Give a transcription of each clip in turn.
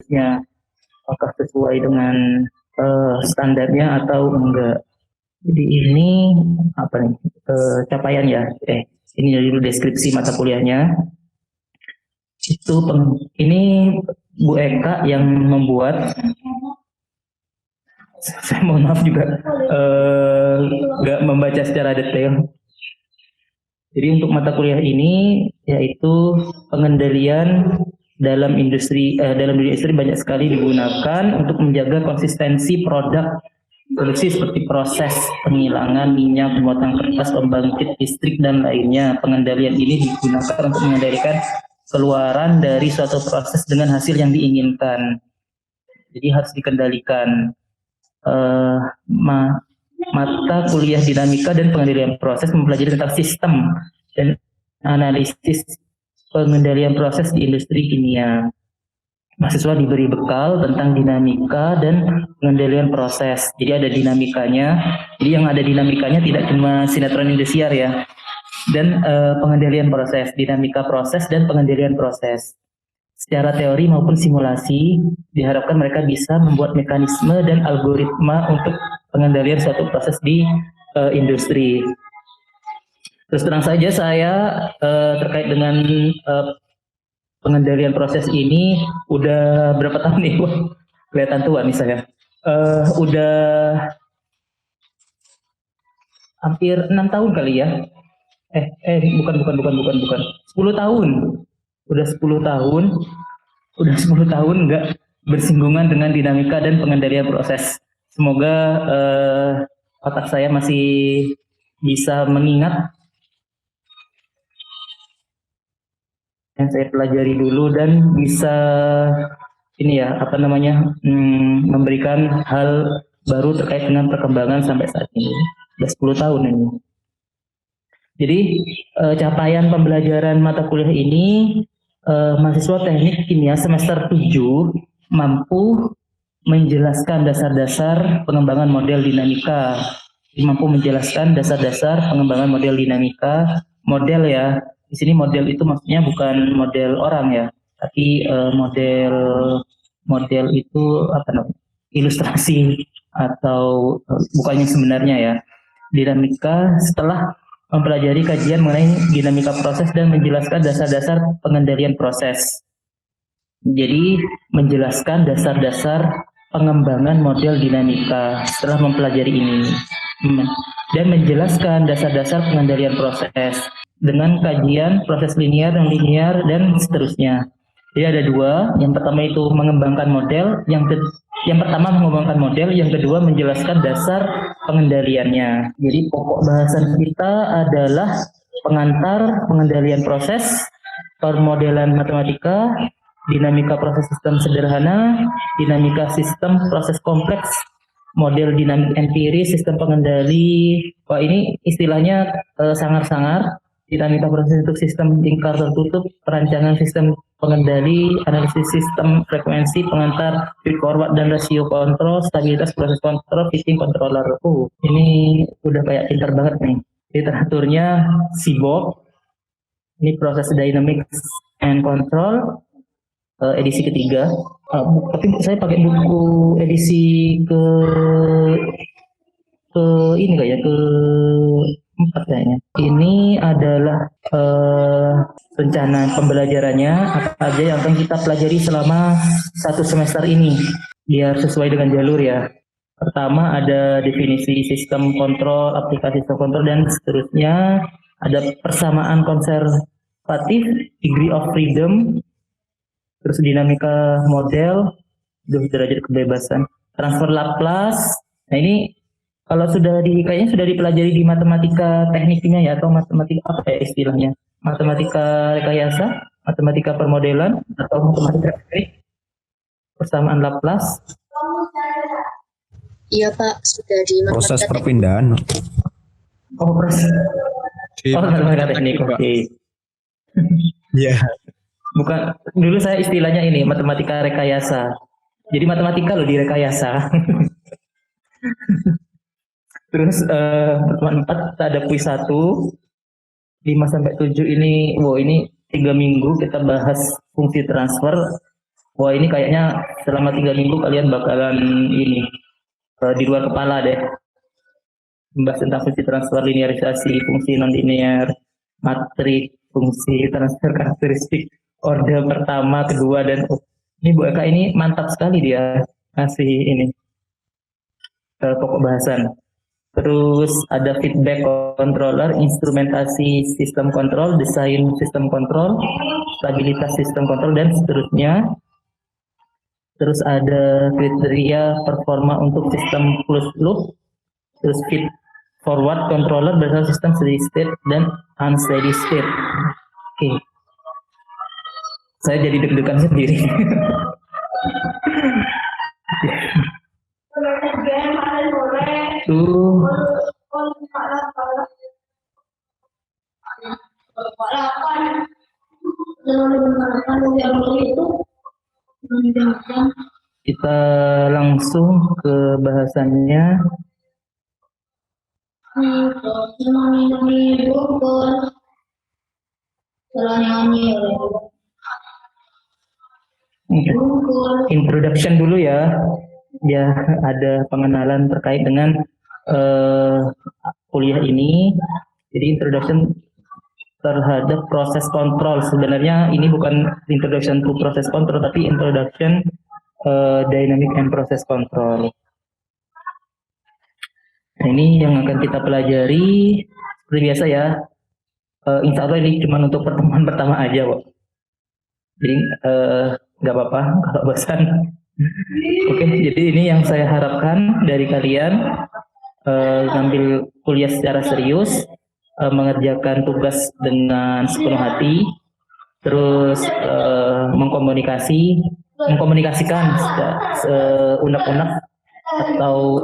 ya, apakah sesuai dengan standarnya atau enggak. Jadi ini apa nih, capaian ya, ini dulu deskripsi mata kuliahnya. Ini Bu Eka yang membuat. Saya mohon maaf juga nggak membaca secara detail. Jadi untuk mata kuliah ini yaitu pengendalian dalam dunia industri banyak sekali digunakan untuk menjaga konsistensi produk produksi seperti proses penghilangan minyak, pembuatan kertas, pembangkit listrik dan lainnya. Pengendalian ini digunakan untuk mengendalikan keluaran dari suatu proses dengan hasil yang diinginkan. Jadi harus dikendalikan. Mata kuliah dinamika dan pengendalian proses mempelajari tentang sistem dan analisis pengendalian proses di industri kimia. Mahasiswa diberi bekal tentang dinamika dan pengendalian proses. Jadi ada dinamikanya. Jadi yang ada dinamikanya tidak cuma sinetron Indosiar ya. Dan pengendalian proses, dinamika proses dan pengendalian proses. Secara teori maupun simulasi, diharapkan mereka bisa membuat mekanisme dan algoritma untuk pengendalian suatu proses di industri. Terus terang saja saya terkait dengan pengendalian proses ini udah berapa tahun nih? Kelihatan tua nih saya. Udah hampir 6 tahun kali ya. Bukan. 10 tahun. Udah 10 tahun nggak bersinggungan dengan dinamika dan pengendalian proses. Semoga otak saya masih bisa mengingat yang saya pelajari dulu dan bisa memberikan hal baru terkait dengan perkembangan sampai saat ini. Sudah 10 tahun ini. Jadi capaian pembelajaran mata kuliah ini mahasiswa teknik kimia semester 7 mampu menjelaskan dasar-dasar pengembangan model dinamika. Model ya. Di sini model itu maksudnya bukan model orang ya, tapi model itu ilustrasi atau bukannya sebenarnya ya. Dinamika setelah mempelajari kajian mengenai dinamika proses dan menjelaskan dasar-dasar pengendalian proses. Jadi menjelaskan dasar-dasar pengembangan model dinamika setelah mempelajari ini dan menjelaskan dasar-dasar pengendalian proses dengan kajian proses linear dan seterusnya. Jadi ada dua, yang pertama itu mengembangkan model, yang kedua menjelaskan dasar pengendaliannya. Jadi pokok bahasan kita adalah pengantar pengendalian proses, permodelan matematika, dinamika proses sistem sederhana, dinamika sistem proses kompleks, model dinamik empiris, sistem pengendali. Wah, ini istilahnya sangar-sangar. Dinamika proses untuk sistem lingkar tertutup, perancangan sistem pengendali, analisis sistem frekuensi, pengantar, feed forward dan rasio kontrol, stabilitas proses kontrol, fitting controller. Ini udah kayak pintar banget nih. Literaturnya Seaborg. Ini proses dynamics and control, edisi ketiga. Tapi saya pakai buku edisi ke keempat kayaknya. Ini adalah rencana pembelajarannya, apa aja yang akan kita pelajari selama 1 semester ini, biar sesuai dengan jalur ya. Pertama ada definisi sistem kontrol, aplikasi sistem kontrol dan seterusnya. Ada persamaan konservatif, degree of freedom, terus dinamika model, derajat kebebasan, transfer Laplace. Nah ini kalau kayaknya sudah dipelajari di matematika teknik kimia ya, atau matematika apa ya istilahnya? Matematika rekayasa, matematika permodelan, atau matematika teknik, persamaan Laplace. Iya Pak, sudah di proses perpindahan. Matematika teknik, oke. Iya. Bukan, dulu saya istilahnya ini matematika rekayasa. Jadi matematika loh direkayasa. Terus pertemuan 4 kita ada kuis 1 5-7 ini 3 minggu kita bahas fungsi transfer. Wah ini kayaknya selama 3 minggu kalian bakalan ini di luar kepala deh. Membahas tentang fungsi transfer, linearisasi, fungsi non-linear, matrik, fungsi transfer karakteristik, orde pertama, kedua, dan ini Bu Eka ini mantap sekali dia ngasih ini pokok bahasan. Terus ada feedback controller, instrumentasi sistem kontrol, desain sistem kontrol, stabilitas sistem kontrol, dan seterusnya. Terus ada kriteria performa untuk sistem closed loop, terus feed forward controller berdasarkan sistem steady state dan unsteady state. Oke. Saya jadi deg-degan sendiri. Tuh. Kita langsung ke bahasannya. Introduction dulu ya. Ya, ada pengenalan terkait dengan kuliah ini. Jadi introduction terhadap proses kontrol. Sebenarnya ini bukan introduction to proses kontrol, tapi introduction dynamic and process control. Nah, ini yang akan kita pelajari seperti biasa ya. Insya Allah ini cuma untuk pertemuan pertama aja, kok. Jadi nggak apa-apa kalau bosan. Oke, jadi ini yang saya harapkan dari kalian, ngambil kuliah secara serius, mengerjakan tugas dengan sepenuh hati, terus mengkomunikasikan unek-unek atau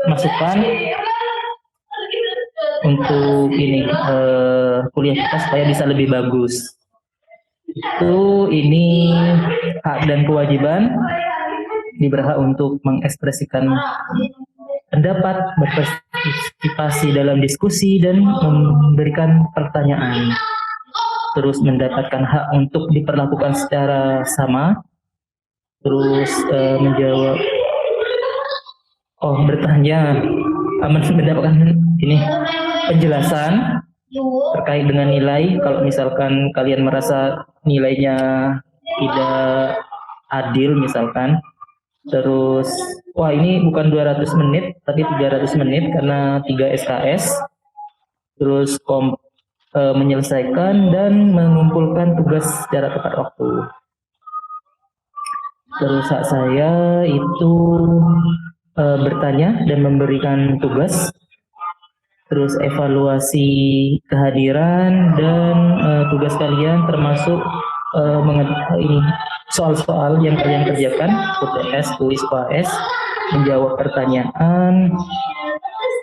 masukan untuk ini kuliah kita supaya bisa lebih bagus. Itu ini hak dan kewajiban, berhak untuk mengekspresikan pendapat, berpartisipasi dalam diskusi dan memberikan pertanyaan. Terus mendapatkan hak untuk diperlakukan secara sama. Terus menjawab, bertanya, mendapatkan ini penjelasan terkait dengan nilai. Kalau misalkan kalian merasa nilainya tidak adil misalkan, terus ini bukan 200 menit tapi 300 menit karena 3 SKS, terus menyelesaikan dan mengumpulkan tugas secara tepat waktu. Terus hak saya itu bertanya dan memberikan tugas, terus evaluasi kehadiran dan tugas kalian termasuk ini soal-soal yang kalian kerjakan, UTS, kuis, UAS, menjawab pertanyaan,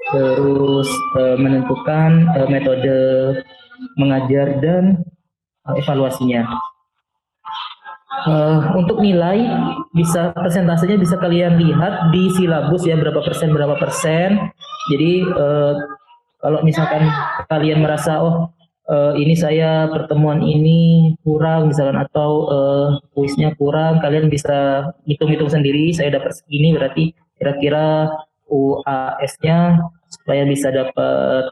terus menentukan metode mengajar dan evaluasinya. Untuk nilai persentasenya bisa kalian lihat di silabus ya, berapa persen. Jadi kalau misalkan kalian merasa ini saya pertemuan ini kurang misalkan, atau kuisnya kurang, kalian bisa hitung-hitung sendiri. Saya dapat segini, berarti kira-kira UAS-nya supaya bisa dapat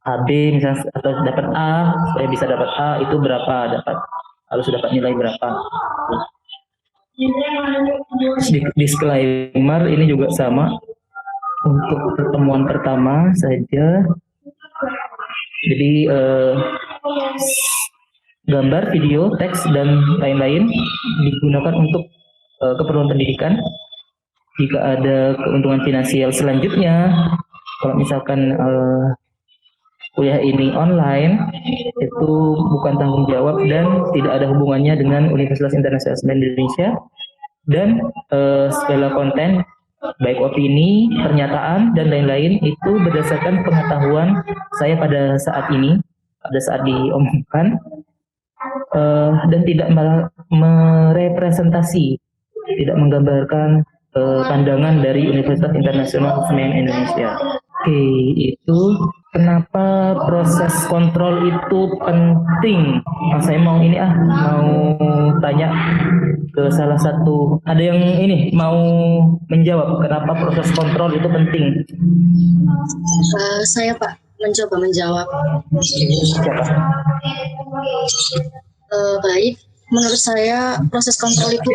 AB misalnya, atau dapat A supaya bisa dapat A itu berapa, harus dapat nilai berapa. Disclaimer ini juga sama untuk pertemuan pertama saja. Jadi gambar, video, teks, dan lain-lain digunakan untuk keperluan pendidikan. Jika ada keuntungan finansial selanjutnya, kalau misalkan kuliah ini online, itu bukan tanggung jawab dan tidak ada hubungannya dengan Universitas Internasional Indonesia. Dan segala konten, baik opini, pernyataan, dan lain-lain itu berdasarkan pengetahuan saya pada saat ini, pada saat diomongkan, dan tidak merepresentasi, tidak menggambarkan pandangan dari Universitas Internasional Semen Indonesia. Oke, itu kenapa proses kontrol itu penting? Nah, saya mau tanya ke salah satu, ada yang ini mau menjawab kenapa proses kontrol itu penting? Saya Pak mencoba menjawab. Siapa? Baik, menurut saya proses kontrol itu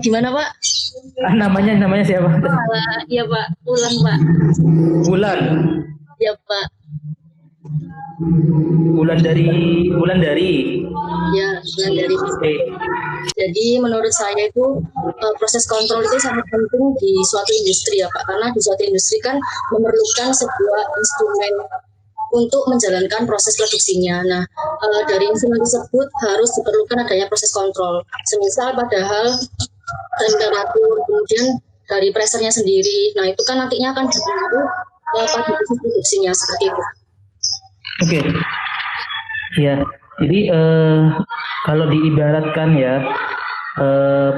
gimana Pak? Namanya siapa? Iya Pak, Ulan Pak. Bulan. Iya Pak. Bulan dari. Ya, Bulan dari. Oke. Jadi menurut saya itu proses kontrol itu sangat penting di suatu industri ya Pak, karena di suatu industri kan memerlukan sebuah instrumen untuk menjalankan proses produksinya. Nah, dari instrumen tersebut harus diperlukan adanya proses kontrol. Semisal padahal temperatur, kemudian dari pressernya sendiri. Nah, itu kan nantinya akan berpengaruh pada proses produksinya seperti itu. Oke. Ya, jadi kalau diibaratkan ya,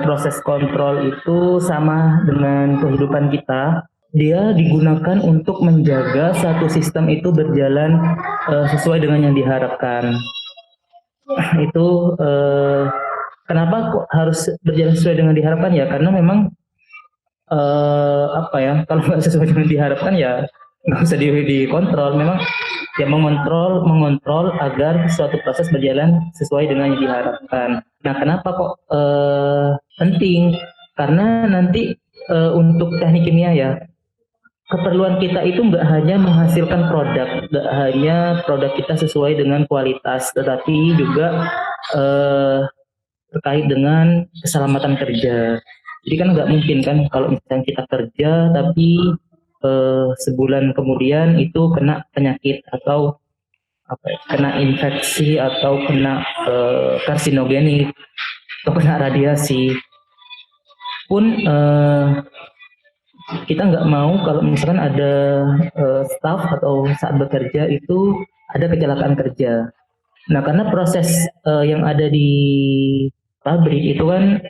proses kontrol itu sama dengan kehidupan kita. Dia digunakan untuk menjaga satu sistem itu berjalan sesuai dengan yang diharapkan. Itu kenapa kok harus berjalan sesuai dengan diharapkan ya? Karena memang kalau nggak sesuai dengan diharapkan ya nggak usah dikontrol. Memang ya mengontrol agar suatu proses berjalan sesuai dengan yang diharapkan. Nah, kenapa kok penting? Karena nanti untuk teknik kimia ya, keperluan kita itu nggak hanya menghasilkan produk, nggak hanya produk kita sesuai dengan kualitas, tetapi juga terkait dengan keselamatan kerja. Jadi kan nggak mungkin kan kalau misalnya kita kerja tapi sebulan kemudian itu kena penyakit atau kena infeksi atau kena karsinogenik atau kena radiasi pun kita nggak mau kalau misalkan ada staff atau saat bekerja itu ada kecelakaan kerja. Nah, karena proses yang ada di pabrik itu kan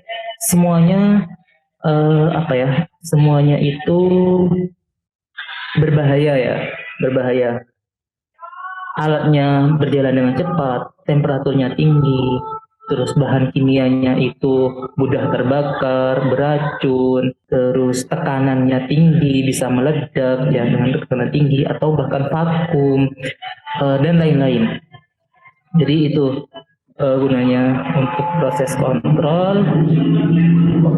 semuanya semuanya itu berbahaya. Alatnya berjalan dengan cepat, temperaturnya tinggi, terus bahan kimianya itu mudah terbakar, beracun, terus tekanannya tinggi, bisa meledak ya dengan tekanan tinggi atau bahkan vakum dan lain-lain. Jadi itu gunanya untuk proses kontrol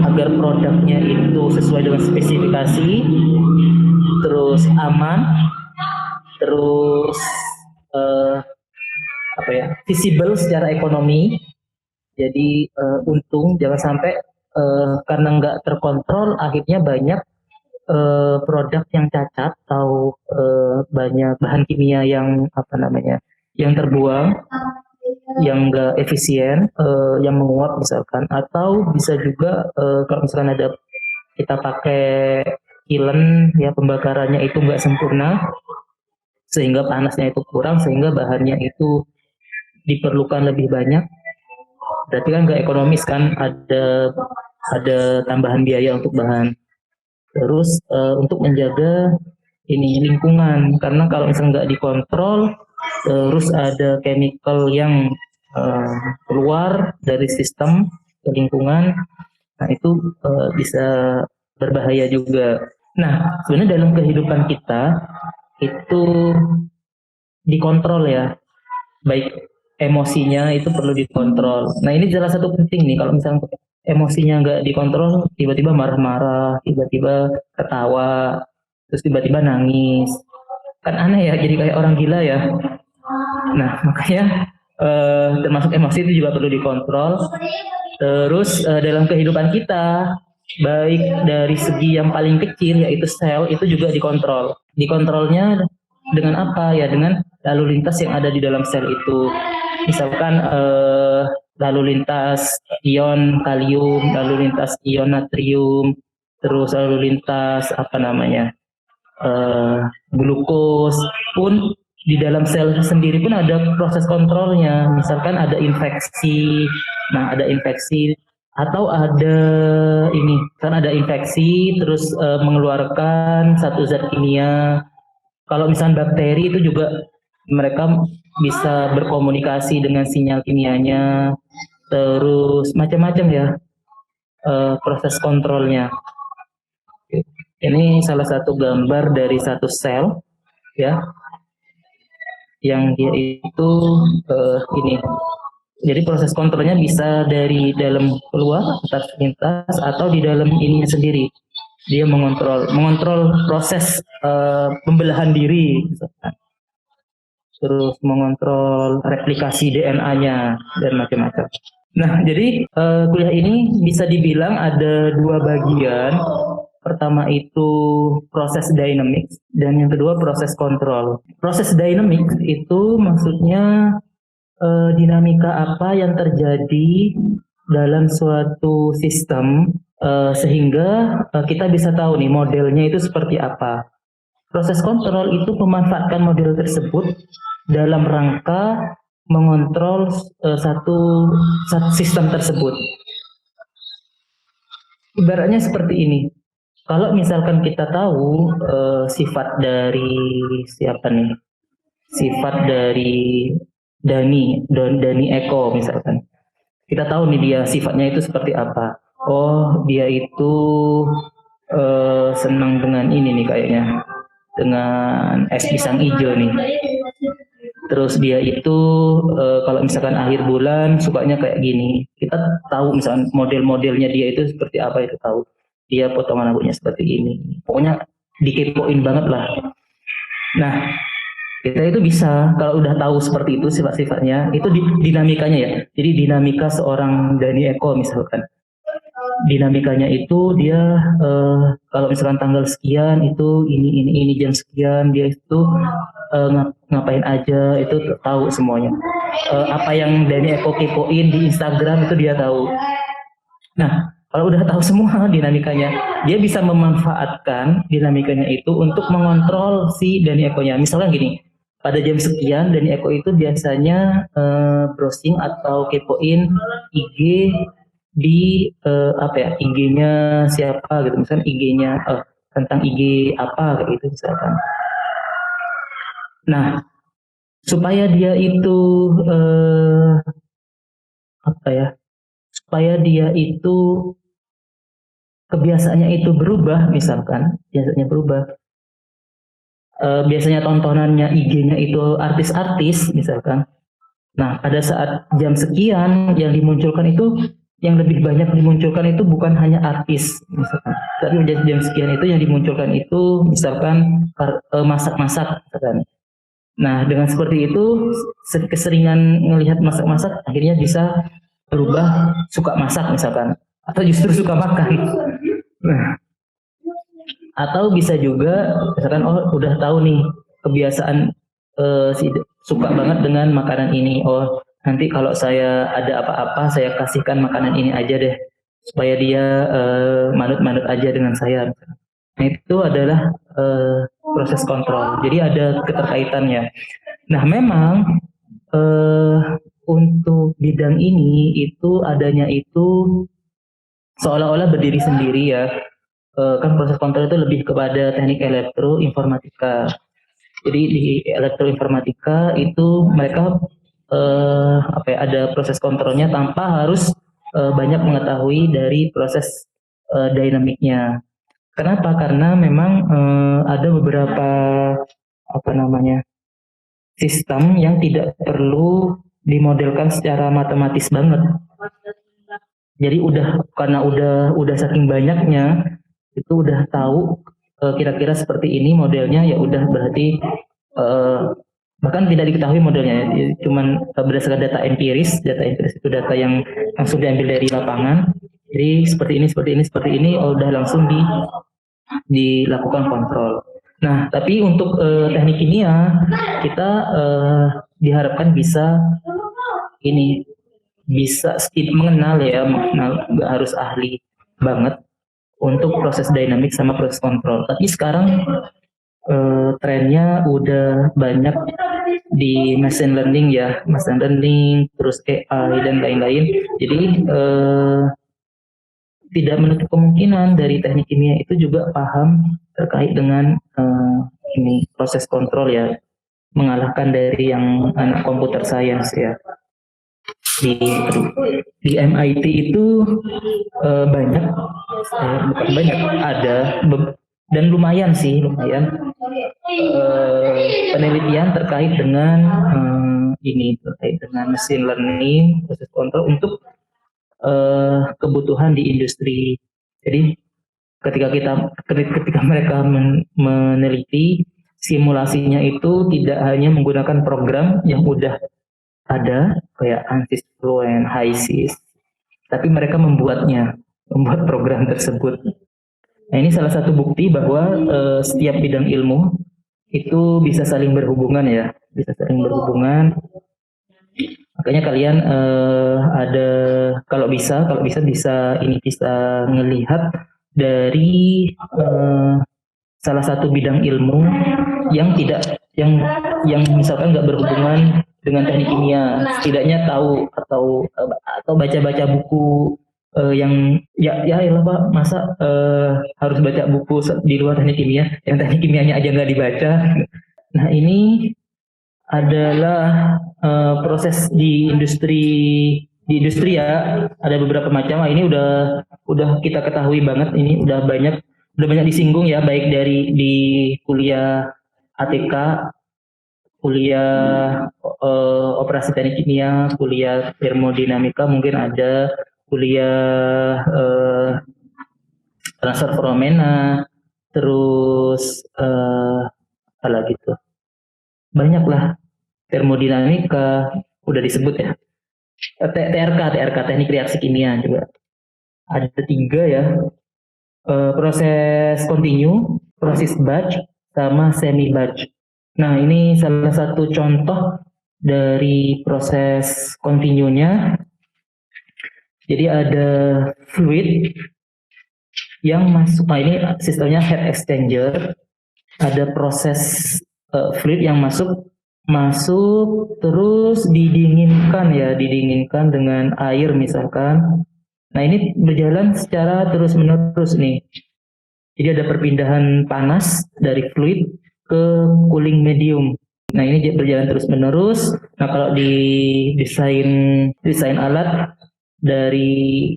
agar produknya itu sesuai dengan spesifikasi, terus aman, terus visible secara ekonomi. Jadi untung, jangan sampai karena nggak terkontrol akhirnya banyak produk yang cacat atau banyak bahan kimia yang yang terbuang, yang nggak efisien, yang menguap misalkan, atau bisa juga kalau misalkan ada kita pakai kiln ya, pembakarannya itu nggak sempurna sehingga panasnya itu kurang, sehingga bahannya itu diperlukan lebih banyak, berarti kan nggak ekonomis kan, ada tambahan biaya untuk bahan. Terus untuk menjaga lingkungan, karena kalau misalnya nggak dikontrol terus ada chemical yang keluar dari sistem ke lingkungan, nah itu bisa berbahaya juga. Nah, sebenarnya dalam kehidupan kita itu dikontrol ya, baik emosinya itu perlu dikontrol. Nah, ini salah satu penting nih, kalau misalnya emosinya nggak dikontrol, tiba-tiba marah-marah, tiba-tiba ketawa, terus tiba-tiba nangis, kan aneh ya, jadi kayak orang gila ya. Nah, makanya termasuk emosi itu juga perlu dikontrol. Terus dalam kehidupan kita, baik dari segi yang paling kecil yaitu sel, itu juga dikontrol. Dikontrolnya dengan apa ya? Dengan lalu lintas yang ada di dalam sel itu. Misalkan lalu lintas ion kalium, lalu lintas ion natrium, terus lalu lintas glukos pun di dalam sel sendiri pun ada proses kontrolnya. Misalkan ada infeksi, atau ada infeksi terus mengeluarkan satu zat kimia Kalau misalnya bakteri itu juga mereka bisa berkomunikasi dengan sinyal kimianya, terus macam-macam ya proses kontrolnya. Ini salah satu gambar dari satu sel ya, yang dia itu ini. Jadi proses kontrolnya bisa dari dalam keluar, antar lintas, atau di dalam ininya sendiri. Dia mengontrol proses pembelahan diri, terus mengontrol replikasi DNA-nya dan macam-macam. Nah, jadi kuliah ini bisa dibilang ada dua bagian. Pertama itu proses dynamics dan yang kedua proses kontrol. Proses dynamics itu maksudnya dinamika apa yang terjadi dalam suatu sistem sehingga kita bisa tahu nih modelnya itu seperti apa. Proses kontrol itu memanfaatkan model tersebut dalam rangka mengontrol satu sistem tersebut. Ibaratnya seperti ini. Kalau misalkan kita tahu sifat dari siapa nih? Sifat dari Dani Eko misalkan. Kita tahu nih dia sifatnya itu seperti apa. Oh, dia itu senang dengan ini nih kayaknya. Dengan es pisang hijau nih. Terus dia itu kalau misalkan akhir bulan sukanya kayak gini. Kita tahu misalkan model-modelnya dia itu seperti apa itu tahu. Dia potongan rambutnya seperti ini. Pokoknya dikepoin banget lah. Nah, kita itu bisa kalau udah tahu seperti itu sifat-sifatnya, itu dinamikanya ya. Jadi dinamika seorang Dani Eko misalkan. Dinamikanya itu dia kalau misalkan tanggal sekian itu ini jam sekian dia itu ngapain aja itu tahu semuanya. Apa yang Dani Eko kepoin di Instagram itu dia tahu. Nah, kalau udah tahu semua dinamikanya, dia bisa memanfaatkan dinamikanya itu untuk mengontrol si Dani Eko-nya. Misalnya gini, pada jam sekian Dani Eko itu biasanya browsing atau kepoin IG di apa ya, IG-nya siapa gitu. Misalnya IG-nya tentang IG apa kayak gitu misalkan. Nah, supaya dia itu apa ya? Supaya dia itu kebiasaannya itu berubah, misalkan biasanya berubah. Biasanya tontonannya IG-nya itu artis-artis, misalkan. Nah, pada saat jam sekian yang dimunculkan itu, yang lebih banyak dimunculkan itu bukan hanya artis, misalkan. Tapi jam sekian itu yang dimunculkan itu, misalkan masak-masak, misalkan. Nah, dengan seperti itu, keseringan melihat masak-masak, akhirnya bisa berubah suka masak, misalkan. Atau justru suka makan. Nah, atau bisa juga misalkan udah tahu nih kebiasaan suka banget dengan makanan ini. Oh, nanti kalau saya ada apa-apa saya kasihkan makanan ini aja deh supaya dia manut-manut aja dengan saya. Nah, itu adalah proses kontrol. Jadi ada keterkaitannya. Nah, memang untuk bidang ini itu adanya itu seolah-olah berdiri sendiri ya. Kan proses kontrol itu lebih kepada teknik elektroinformatika. Jadi di elektroinformatika itu mereka apa ya, ada proses kontrolnya tanpa harus banyak mengetahui dari proses dinamiknya. Kenapa? Karena memang ada beberapa apa namanya sistem yang tidak perlu dimodelkan secara matematis banget. Jadi karena udah saking banyaknya itu udah tahu kira-kira seperti ini modelnya, ya udah berarti bahkan tidak diketahui modelnya ya, cuman berdasarkan data empiris itu data yang langsung diambil dari lapangan. Jadi seperti ini udah langsung dilakukan kontrol. Nah, tapi untuk teknik kimia kita diharapkan bisa mengenal ya, nggak harus ahli banget untuk proses dynamic sama proses kontrol. Tapi sekarang trennya udah banyak di machine learning ya, machine learning, terus AI dan lain-lain. Jadi tidak menutup kemungkinan dari teknik kimia itu juga paham terkait dengan ini proses kontrol ya, mengalahkan dari yang anak computer science ya. Di MIT itu banyak, bukan banyak, ada dan lumayan penelitian terkait dengan terkait dengan machine learning, proses kontrol untuk kebutuhan di industri. Jadi ketika mereka meneliti, simulasinya itu tidak hanya menggunakan program yang udah ada kayak ANSYS Fluent, HiSys, tapi mereka membuat program tersebut. Nah, ini salah satu bukti bahwa setiap bidang ilmu itu bisa saling berhubungan ya, Makanya kalian kalau bisa ngelihat dari salah satu bidang ilmu yang misalkan nggak berhubungan dengan teknik kimia, setidaknya tahu atau baca-baca buku yang Pak, masa harus baca buku di luar teknik kimia, yang teknik kimianya aja nggak dibaca. Nah, ini adalah proses di industri ya, ada beberapa macam. Ini udah kita ketahui banget, ini udah banyak disinggung ya, baik di kuliah ATK, kuliah operasi teknik kimia, kuliah termodinamika, mungkin ada kuliah transfer fenomena, terus apa lagi tuh, banyak lah, termodinamika udah disebut ya, TRK teknik reaksi kimia juga ada 3 ya, proses continue, proses batch, sama semi batch. Nah, ini salah satu contoh dari proses continue-nya. Jadi ada fluid yang masuk, nah ini sistemnya heat exchanger, ada proses fluid yang masuk terus didinginkan dengan air misalkan. Nah, ini berjalan secara terus menerus nih. Jadi ada perpindahan panas dari fluid ke cooling medium. Nah, ini berjalan terus menerus. Nah, kalau di desain alat dari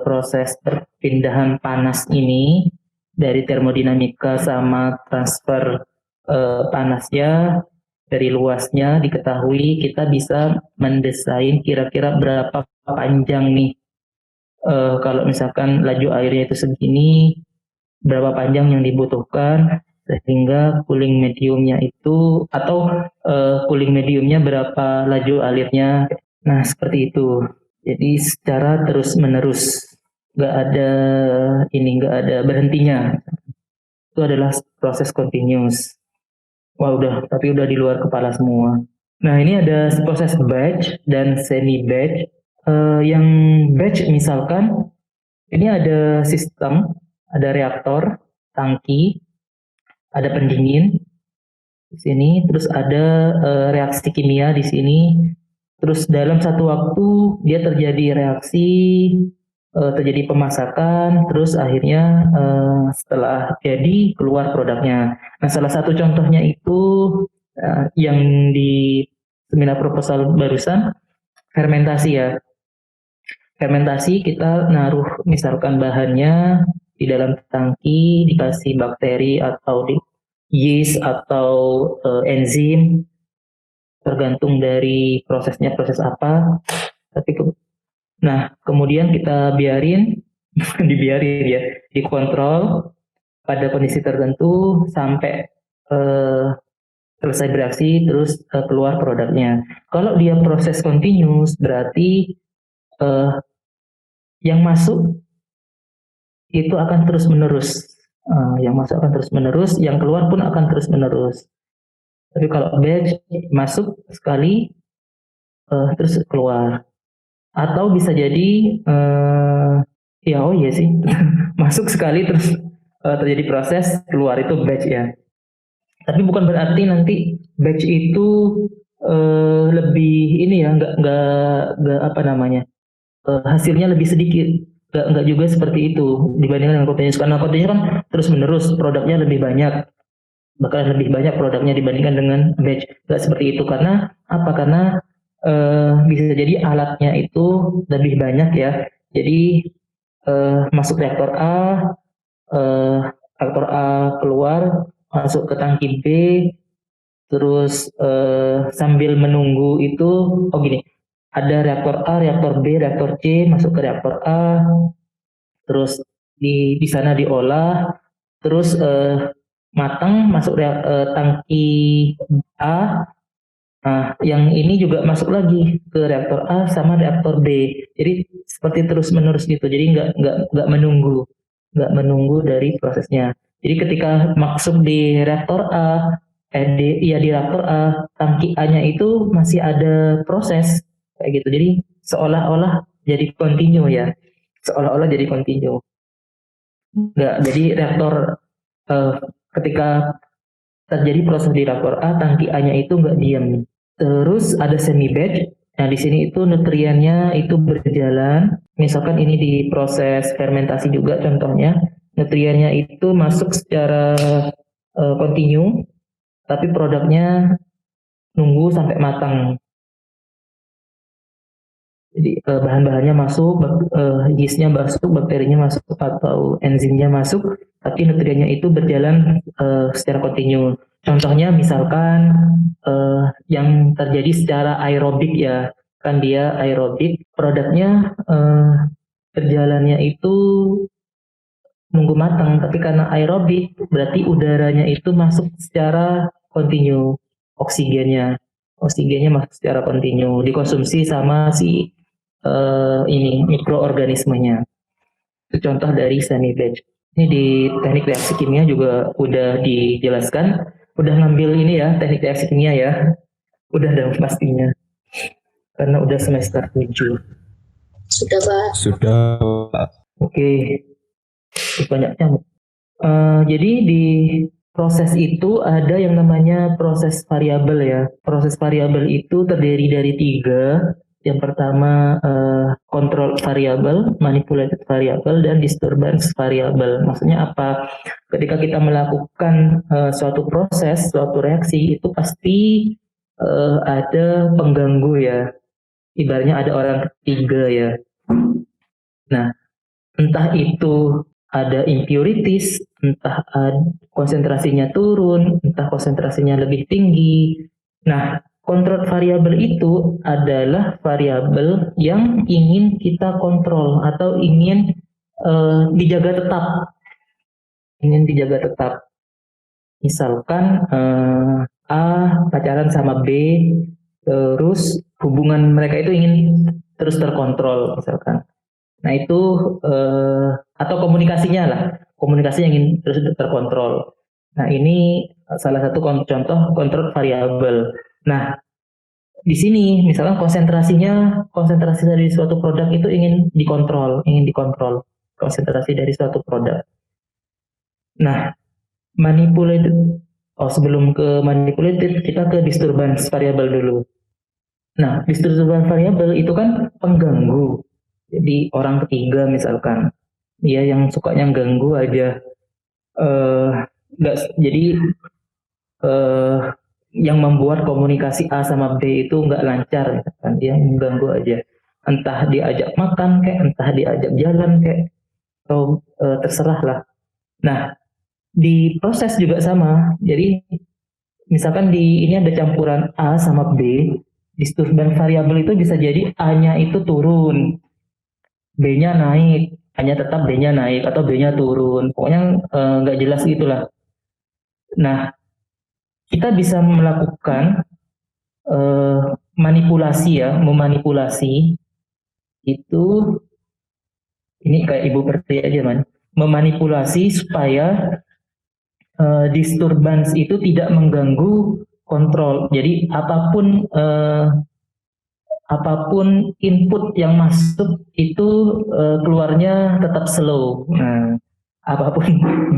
proses perpindahan panas ini dari termodinamika sama transfer panasnya dari luasnya diketahui, kita bisa mendesain kira-kira berapa panjang nih, kalau misalkan laju airnya itu segini, berapa panjang yang dibutuhkan sehingga cooling mediumnya itu, atau cooling mediumnya berapa laju alirnya. Nah, seperti itu. Jadi secara terus menerus, nggak ada berhentinya. Itu adalah proses continuous. Wah, tapi udah di luar kepala semua. Nah, ini ada proses batch dan semi batch. Yang batch misalkan ini ada sistem, ada reaktor, tangki, ada pendingin di sini, terus ada reaksi kimia di sini. Terus dalam satu waktu dia terjadi reaksi, terjadi pemasakan, terus akhirnya setelah jadi keluar produknya. Nah, salah satu contohnya itu yang di seminar proposal barusan, fermentasi ya. Fermentasi kita naruh misalkan bahannya di dalam tangki, dikasih bakteri atau yeast atau enzim, tergantung dari prosesnya proses apa. Nah, kemudian kita dibiarin ya, dikontrol pada kondisi tertentu sampai selesai bereaksi, terus keluar produknya. Kalau dia proses continuous, berarti yang masuk itu akan terus menerus. Yang keluar pun akan terus menerus. Tapi kalau batch masuk sekali, terus keluar. Atau bisa jadi masuk sekali terus terjadi proses, keluar, itu batch ya. Tapi bukan berarti nanti batch itu lebih ini ya, nggak hasilnya lebih sedikit. nggak juga seperti itu dibandingkan dengan continuous, karena continuous kan terus menerus produknya lebih banyak, bahkan lebih banyak produknya dibandingkan dengan batch. Nggak seperti itu, karena apa? Karena bisa jadi alatnya itu lebih banyak ya. Jadi masuk eh, reaktor A keluar, masuk ke tangki B, terus sambil menunggu itu, oh gini, ada reaktor A, reaktor B, reaktor C, masuk ke reaktor A, terus di sana diolah, terus matang, masuk tangki A. Nah, yang ini juga masuk lagi ke reaktor A sama reaktor B. Jadi seperti terus menerus gitu. Jadi nggak menunggu dari prosesnya. Jadi ketika masuk di reaktor A, di reaktor A, tangki A-nya itu masih ada proses kayak gitu. Jadi seolah-olah jadi continue ya, seolah-olah jadi continue. Nggak, jadi reaktor eh, ketika terjadi proses di reaktor A, tangki A-nya itu nggak diam. Terus ada semi batch. Nah, di sini itu nutriennya itu berjalan. Misalkan ini di proses fermentasi juga contohnya, nutriennya itu masuk secara kontinu, tapi produknya nunggu sampai matang. Jadi bahan-bahannya masuk, yeastnya masuk, bakterinya masuk, atau enzimnya masuk, tapi nutriennya itu berjalan secara kontinu. Contohnya misalkan yang terjadi secara aerobik ya, kan dia aerobik, produknya berjalannya itu nunggu matang, tapi karena aerobik berarti udaranya itu masuk secara kontinu, oksigennya masuk secara kontinu, dikonsumsi sama si ini mikroorganismenya. Itu contoh dari semi batch. Ini di teknik reaksi kimia juga udah dijelaskan, udah ngambil ini ya teknik reaksi kimia ya, udah dong pastinya, karena udah semester 7. Sudah Pak. Sudah. Oke, banyak nyamuk. Jadi di proses itu ada yang namanya proses variabel ya. Proses variabel itu terdiri dari 3. Yang pertama control variable, manipulated variable, dan disturbance variable. Maksudnya apa? Ketika kita melakukan suatu proses, suatu reaksi, itu pasti ada pengganggu ya. Ibaratnya ada orang ketiga ya. Nah, entah itu ada impurities, entah konsentrasinya turun, entah konsentrasinya lebih tinggi. Nah, kontrol variabel itu adalah variabel yang ingin kita kontrol atau ingin dijaga tetap. Misalkan A pacaran sama B, terus hubungan mereka itu ingin terus terkontrol misalkan. Nah itu atau komunikasinya ingin terus terkontrol. Nah ini salah satu contoh kontrol variabel. Nah di sini misalkan konsentrasi dari suatu produk itu ingin dikontrol konsentrasi dari suatu produk. Nah sebelum ke manipulated kita ke disturbance variabel dulu. Nah disturbance variabel itu kan pengganggu. Jadi orang ketiga misalkan, dia yang sukanya ganggu aja, yang membuat komunikasi A sama B itu nggak lancar, misalkan dia mengganggu aja, entah diajak makan kayak, entah diajak jalan kayak, atau terserah lah. Nah di proses juga sama, jadi misalkan ini ada campuran A sama B, disturbance variabel itu bisa jadi A-nya itu turun, B-nya naik, hanya tetap B-nya naik atau B-nya turun. Pokoknya nggak jelas gitulah. Nah, kita bisa melakukan memanipulasi itu, ini kayak Ibu Perti aja man, memanipulasi supaya disturbance itu tidak mengganggu kontrol. Jadi apapun input yang masuk itu keluarnya tetap slow. Nah, apapun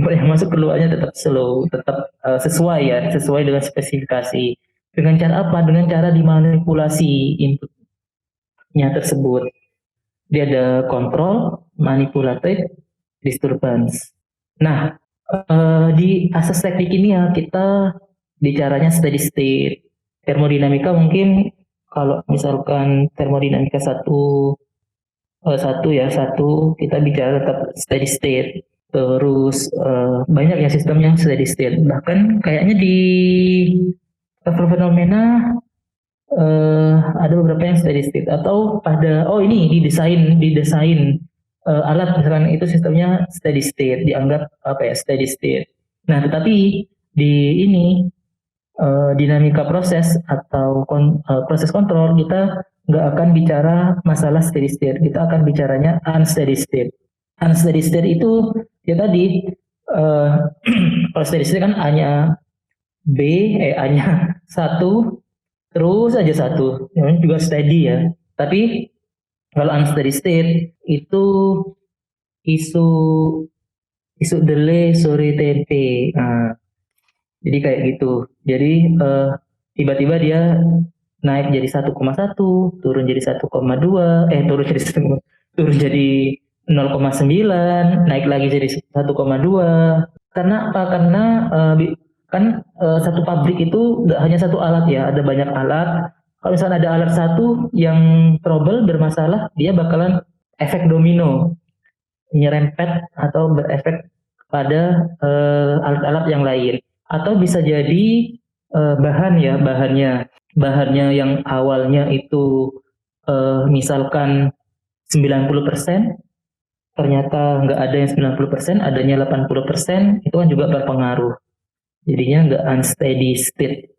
yang masuk keluarnya tetap slow, tetap sesuai dengan spesifikasi. Dengan cara apa? Dengan cara dimanipulasi inputnya tersebut. Dia ada kontrol, manipulated disturbance. Nah, di asas teknik kimia kita bicaranya steady state. Termodinamika mungkin kalau misalkan termodinamika satu kita bicara tetap steady state. Terus banyak ya sistem yang steady state. Bahkan kayaknya di level fenomena ada beberapa yang steady state atau pada di desain alat misalkan itu sistemnya steady state, dianggap steady state. Nah, tetapi di ini dinamika proses atau proses kontrol kita nggak akan bicara masalah steady state, kita akan bicaranya unsteady state. Unsteady state itu ya tadi kalau steady state kan A-nya A-nya 1 terus aja 1, namanya juga steady ya. Tapi kalau unsteady state itu isu delay sore tempe. Nah, jadi kayak gitu. Jadi tiba-tiba dia naik jadi 1,1, turun jadi 1,2, turun jadi 0,9, naik lagi jadi 1,2. Karena apa? Karena satu pabrik itu nggak hanya satu alat ya, ada banyak alat. Kalau misalnya ada alat satu yang trouble, bermasalah, dia bakalan efek domino, nyerempet atau berefek pada alat-alat yang lain. Atau bisa jadi bahannya yang awalnya itu misalkan 90%, ternyata nggak ada yang 90%, adanya 80%, itu kan juga berpengaruh. Jadinya nggak unsteady state.